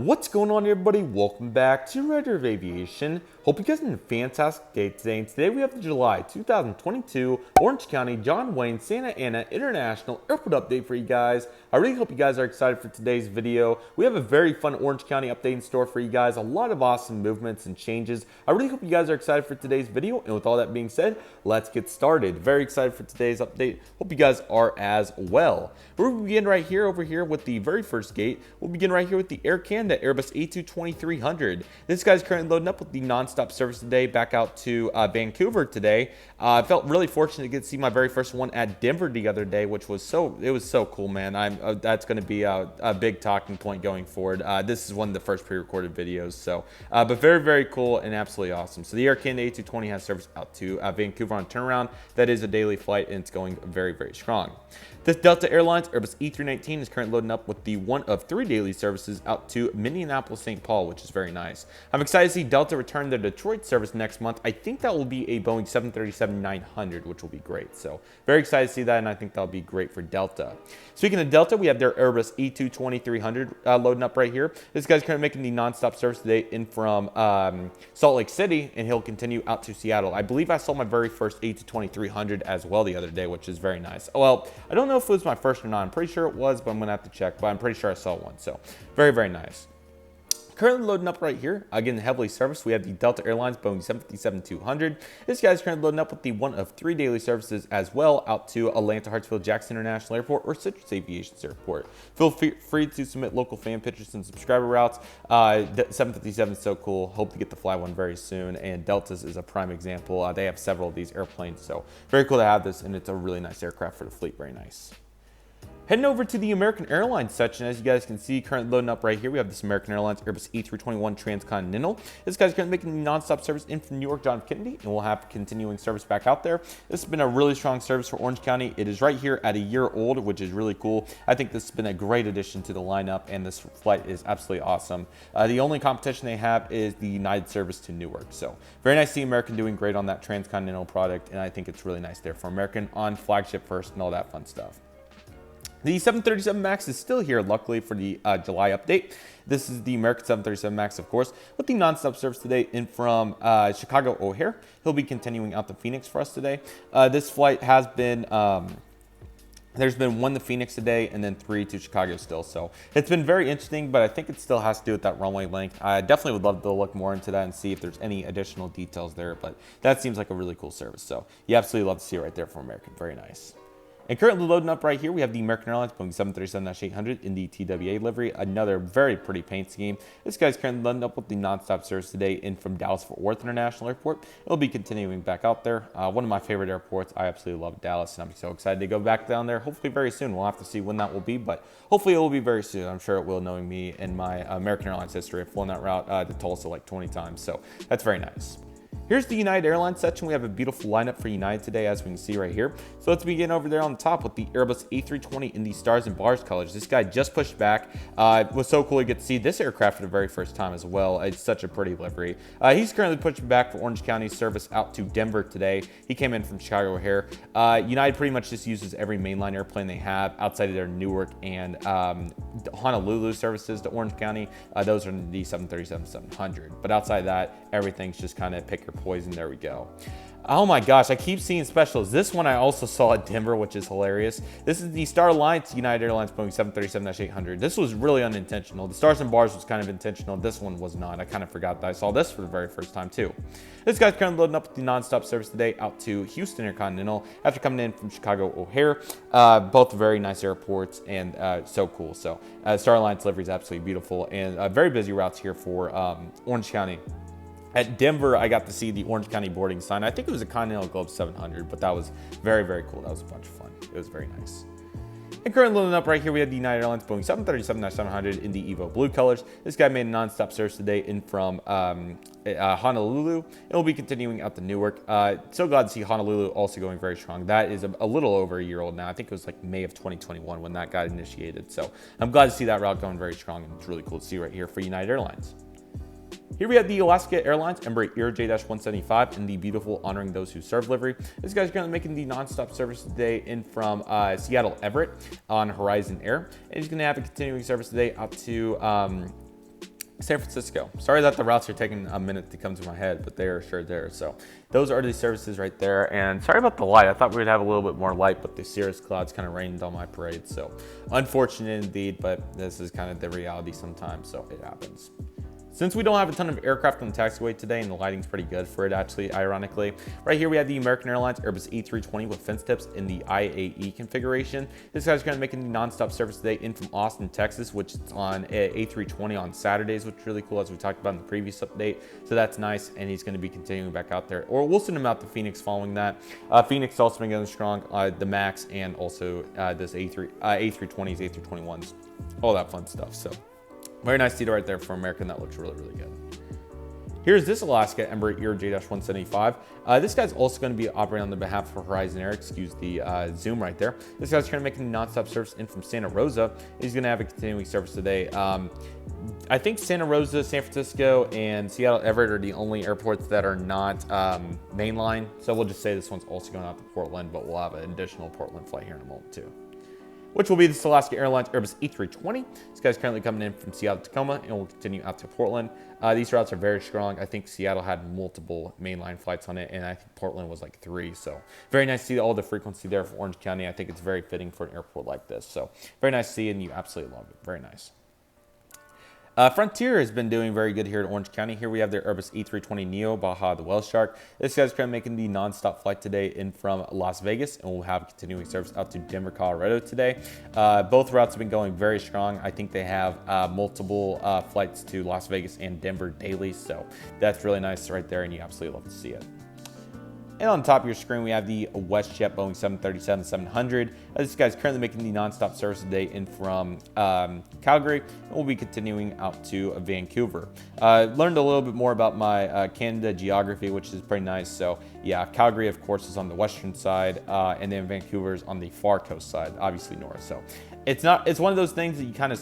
What's going on, everybody? Welcome back to Redriveraviation. Hope you guys had a fantastic day today. And today we have the July 2022 Orange County John Wayne Santa Ana International Airport update for you guys. I really hope you guys are excited for today's video. We have a very fun Orange County update in store for you guys. A lot of awesome movements and changes. I really hope you guys are excited for today's video. And with all that being said, let's get started. Very excited for today's update. Hope you guys are as well. We'll begin right here over here with the very first gate. We'll begin right here with the Air Canada Airbus A22 This guy's currently loading up with the non-stop service today back out to Vancouver today. I felt really fortunate to get to see my very first one at Denver the other day, which was so cool, man. That's going to be a big talking point going forward. This is one of the first pre-recorded videos, so but very cool and absolutely awesome. So the Air Canada A220 has service out to Vancouver on turnaround. That is a daily flight and it's going very strong. This Delta Airlines Airbus E319 is currently loading up with the one of 3 daily services out to Minneapolis, St. Paul, which is very nice. I'm excited to see Delta return their Detroit service next month. I think that will be a Boeing 737-900, which will be great. So very excited to see that, and I think that'll be great for Delta. Speaking of Delta, we have their Airbus E220-300 loading up right here. This guy's currently making the non-stop service today in from Salt Lake City, and he'll continue out to Seattle. I believe I saw my very first E220-300 as well the other day, which is very nice. Well, I don't know if it was my first or not. I'm pretty sure it was, but I'm gonna have to check. But I'm pretty sure I saw one. So very nice. Currently loading up right here, again heavily serviced, we have the Delta Airlines Boeing 757-200. This guy's currently loading up with the one of 3 daily services as well out to Atlanta Hartsfield Jackson International Airport or Citrus Aviation's airport. Feel free to submit local fan pictures and subscriber routes. 757 is so cool. Hope to get to fly one very soon. And Delta's is a prime example. They have several of these airplanes, so very cool to have this, and it's a really nice aircraft for the fleet. Very nice. Heading over to the American Airlines section, as you guys can see, currently loading up right here, we have this American Airlines Airbus A321 Transcontinental. This guy's currently making the nonstop service in from New York John F. Kennedy, and we'll have continuing service back out there. This has been a really strong service for Orange County. It is right here at a year old, which is really cool. I think this has been a great addition to the lineup, and this flight is absolutely awesome. The only competition they have is the United service to Newark. So very nice to see American doing great on that Transcontinental product, and I think it's really nice there for American on flagship first and all that fun stuff. The 737 MAX is still here, luckily, for the July update. This is the American 737 MAX, of course, with the nonstop service today in from Chicago O'Hare. He'll be continuing out to Phoenix for us today. This flight has been, there's been 1 to Phoenix today and then 3 to Chicago still. So it's been very interesting, but I think it still has to do with that runway length. I definitely would love to look more into that and see if there's any additional details there, but that seems like a really cool service. So you absolutely love to see it right there for American. Very nice. And currently loading up right here, we have the American Airlines Boeing 737-800 in the TWA livery. Another very pretty paint scheme. This guy's currently loading up with the nonstop service today in from Dallas-Fort Worth International Airport. It'll be continuing back out there. One of my favorite airports. I absolutely love Dallas, and I'm so excited to go back down there. Hopefully very soon. We'll have to see when that will be, but hopefully it will be very soon. I'm sure it will, knowing me and my American Airlines history. I've flown that route to Tulsa like 20 times, so that's very nice. Here's the United Airlines section. We have a beautiful lineup for United today, as we can see right here. So let's begin over there on the top with the Airbus A320 in the stars and bars colors. This guy just pushed back. It was so cool to get to see this aircraft for the very first time as well. It's such a pretty livery. He's currently pushing back for Orange County service out to Denver today. He came in from Chicago O'Hare. United pretty much just uses every mainline airplane they have outside of their Newark and Honolulu services to Orange County. Those are the 737-700. But outside of that, everything's just kind of pick your poison. There we go. Oh my gosh, I keep seeing specials. This one I also saw at Denver, which is hilarious. This is the Star Alliance United Airlines Boeing 737-800. This was really unintentional. The stars and bars was kind of intentional. This one was not. I kind of forgot that I saw this for the very first time too. This guy's currently loading up with the nonstop service today out to Houston Intercontinental after coming in from Chicago O'Hare. Both very nice airports and so cool. So Star Alliance livery is absolutely beautiful, and very busy routes here for Orange County. At Denver, I got to see the Orange County boarding sign. I think it was a Continental Globe 700, but that was very cool. That was a bunch of fun. It was very nice. And currently loading up right here, we have the United Airlines Boeing 737-700 in the Evo blue colors. This guy made a nonstop service today in from Honolulu. It'll be continuing out to Newark. So glad to see Honolulu also going very strong. That is a little over a year old now. I think it was like May of 2021 when that got initiated. So I'm glad to see that route going very strong, and it's really cool to see right here for United Airlines. Here we have the Alaska Airlines Embraer J-175 in the beautiful Honoring Those Who Serve livery. This guy's currently making the nonstop service today in from Seattle Everett on Horizon Air. And he's going to have a continuing service today out to San Francisco. Sorry that the routes are taking a minute to come to my head, but they are sure there. So those are the services right there. And sorry about the light. I thought we'd have a little bit more light, but the cirrus clouds kind of rained on my parade. So unfortunate indeed, but this is kind of the reality sometimes, so it happens. Since we don't have a ton of aircraft on the taxiway today, and the lighting's pretty good for it actually, ironically, right here we have the American Airlines Airbus A320 with fence tips in the IAE configuration. This guy's going to be making the nonstop service today in from Austin, Texas, which is on A320 on Saturdays, which is really cool, as we talked about in the previous update. So that's nice, and he's going to be continuing back out there. Or we'll send him out to Phoenix following that. Phoenix has also been going strong, the MAX, and also this A320s, A321s, all that fun stuff. So very nice seat right there for American. That looks really, really good. Here's this Alaska Embraer Air J-175. This guy's also going to be operating on the behalf of Horizon Air. Excuse the zoom right there. This guy's going to make a nonstop service in from Santa Rosa. He's going to have a continuing service today. I think Santa Rosa, San Francisco, and Seattle Everett are the only airports that are not mainline. So we'll just say this one's also going out to Portland, but we'll have an additional Portland flight here in a moment too, which will be the Alaska Airlines Airbus A320. This guy's currently coming in from Seattle, Tacoma, and will continue out to Portland. These routes are very strong. I think Seattle had multiple mainline flights on it, and I think Portland was like 3. So very nice to see all the frequency there for Orange County. I think it's very fitting for an airport like this. So very nice to see, and you absolutely love it. Very nice. Frontier has been doing very good here at Orange County. Here we have their Airbus A320neo Baja, the Whale Shark. This guy's currently making the nonstop flight today in from Las Vegas, and we'll have continuing service out to Denver, Colorado today. Both routes have been going very strong. I think they have multiple flights to Las Vegas and Denver daily, so that's really nice right there, and you absolutely love to see it. And on top of your screen, we have the WestJet Boeing 737-700. This guy's currently making the nonstop service today in from Calgary, and we'll be continuing out to Vancouver. Learned a little bit more about my Canada geography, which is pretty nice. So yeah, Calgary, of course, is on the western side, and then Vancouver is on the far coast side, obviously north. So it's one of those things that you kind of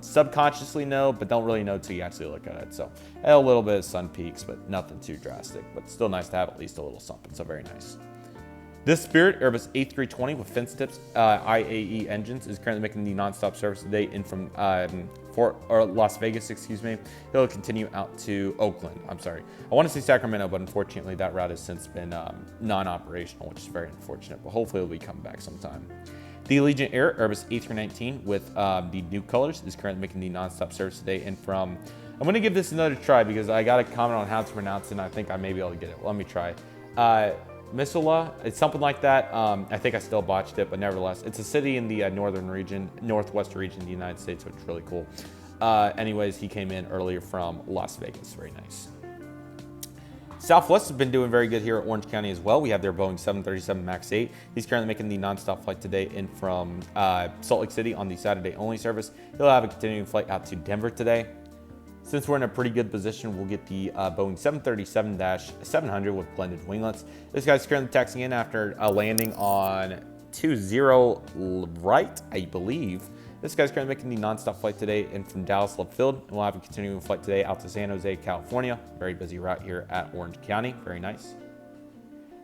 subconsciously know, but don't really know till you actually look at it. So a little bit of sun peaks, but nothing too drastic, but still nice to have at least a little something. So very nice. This Spirit Airbus A320 with fence tips IAE engines is currently making the nonstop service today in from Las Vegas, excuse me. He'll continue out to Oakland. I'm sorry. I want to say Sacramento, but unfortunately that route has since been non-operational, which is very unfortunate, but hopefully it'll be coming back sometime. The Allegiant Air Airbus A319 with the new colors is currently making the nonstop service today in from, I'm going to give this another try because I got a comment on how to pronounce it, and I think I may be able to get it. Let me try. Missoula, it's something like that. I think I still botched it, but nevertheless, it's a city in the northwest region of the United States, which is really cool. Anyways, he came in earlier from Las Vegas. Very nice. Southwest has been doing very good here at Orange County as well. We have their Boeing 737 MAX 8. He's currently making the nonstop flight today in from Salt Lake City on the Saturday only service. He'll have a continuing flight out to Denver today. Since we're in a pretty good position, we'll get the Boeing 737-700 with blended winglets. This guy's currently taxiing in after landing on 20 right, I believe. This guy's currently making the nonstop flight today in from Dallas Love Field, and we'll have a continuing flight today out to San Jose, California. Very busy route here at Orange County. Very nice.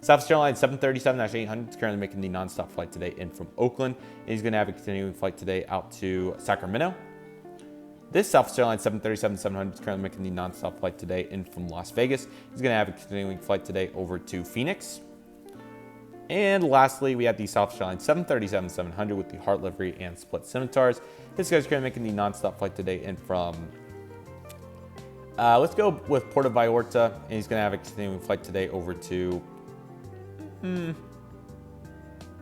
Southwest Airlines 737-800 is currently making the nonstop flight today in from Oakland, and he's going to have a continuing flight today out to Sacramento. This Southwest Airlines 737-700 is currently making the nonstop flight today in from Las Vegas. He's going to have a continuing flight today over to Phoenix. And lastly, we have the Southwest Airlines 737-700 with the Heart livery and split scimitars. This guy's currently making the nonstop flight today in from, let's go with Puerto Vallarta, and he's going to have a continuing flight today over to, trying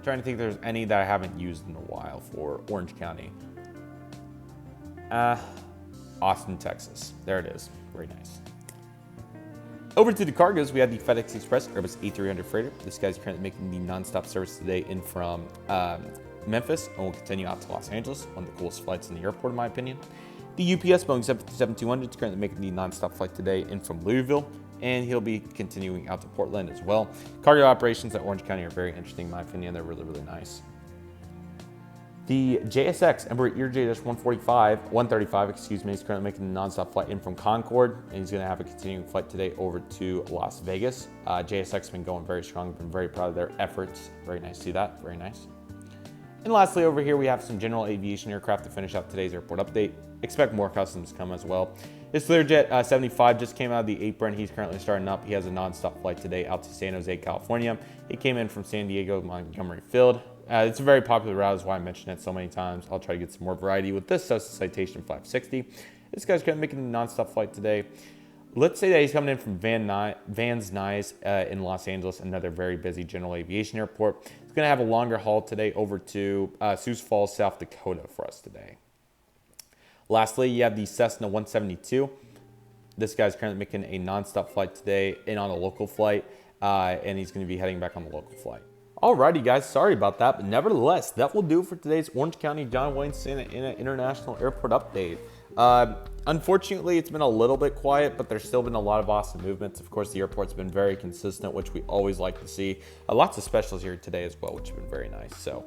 to think if there's any that I haven't used in a while for Orange County. Austin, Texas. There it is. Very nice. Over to the cargoes, we have the FedEx Express Airbus A300 freighter. This guy's currently making the nonstop service today in from Memphis, and will continue out to Los Angeles. One of the coolest flights in the airport, in my opinion. The UPS Boeing 757-200 is currently making the nonstop flight today in from Louisville, and he'll be continuing out to Portland as well. Cargo operations at Orange County are very interesting, in my opinion. They're really, really nice. The JSX Embraer J-135, excuse me, is currently making the nonstop flight in from Concord, and he's going to have a continuing flight today over to Las Vegas. JSX has been going very strong. Been very proud of their efforts. Very nice to see that. Very nice. And lastly, over here, we have some general aviation aircraft to finish out today's airport update. Expect more customs to come as well. This Learjet 75 just came out of the apron. He's currently starting up. He has a non-stop flight today out to San Jose, California. He came in from San Diego, Montgomery Field. It's a very popular route, is why I mentioned it so many times. I'll try to get some more variety with this. That's the Citation 560. This guy's making a non-stop flight today. Let's say that he's coming in from Van Nuys in Los Angeles, another very busy general aviation airport. He's going to have a longer haul today over to Sioux Falls, South Dakota for us today. Lastly, you have the Cessna 172. This guy's currently making a non-stop flight today and on a local flight, and he's going to be heading back on the local flight. Alrighty guys, sorry about that, but nevertheless, that will do for today's Orange County John Wayne Santa Ana International Airport update. Unfortunately, it's been a little bit quiet, but there's still been a lot of awesome movements. Of course, the airport's been very consistent, which we always like to see. Lots of specials here today as well, which have been very nice. So,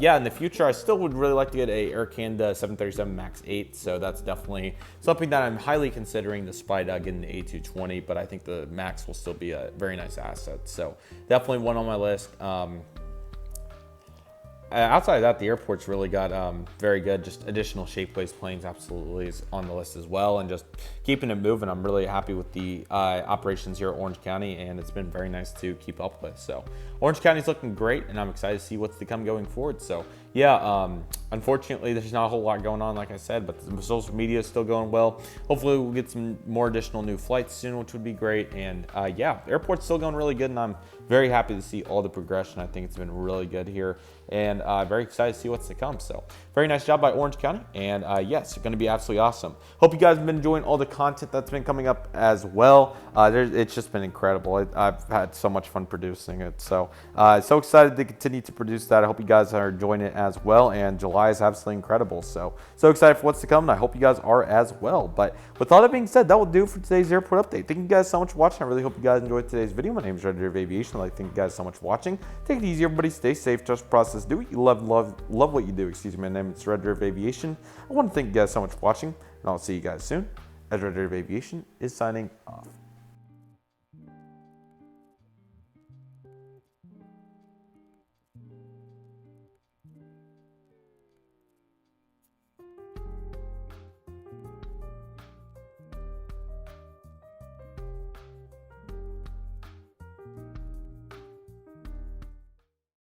yeah, in the future, I still would really like to get a Air Canada 737 MAX 8. So that's definitely something that I'm highly considering, despite getting the A220. But I think the MAX will still be a very nice asset. So definitely one on my list. Outside of that, the airport's really got very good. Just additional Shapeways planes absolutely is on the list as well, and just keeping it moving. I'm really happy with the operations here at Orange County, and it's been very nice to keep up with. So Orange County's looking great, and I'm excited to see what's to come going forward. So yeah, unfortunately, there's not a whole lot going on, like I said, but the social media is still going well. Hopefully, we'll get some more additional new flights soon, which would be great. And yeah, the airport's still going really good, and I'm very happy to see all the progression. I think it's been really good here, and very excited to see what's to come. So very nice job by Orange County, and yes, it's going to be absolutely awesome. Hope you guys have been enjoying all the content that's been coming up as well. It's just been incredible. I've had so much fun producing it, so so excited to continue to produce that. I hope you guys are enjoying it as well, and July is absolutely incredible. So excited for what's to come, and I hope you guys are as well. But with all that being said, that will do for today's airport update. Thank you guys so much for watching. I really hope you guys enjoyed today's video. My name is Redriveraviation. I'd like to thank you guys so much for watching. Take it easy, everybody. Stay safe. Trust the process. Do what you love what you do. Excuse me. My name is Redriveraviation. I want to thank you guys so much for watching, and I'll see you guys soon, as Redriveraviation is signing off.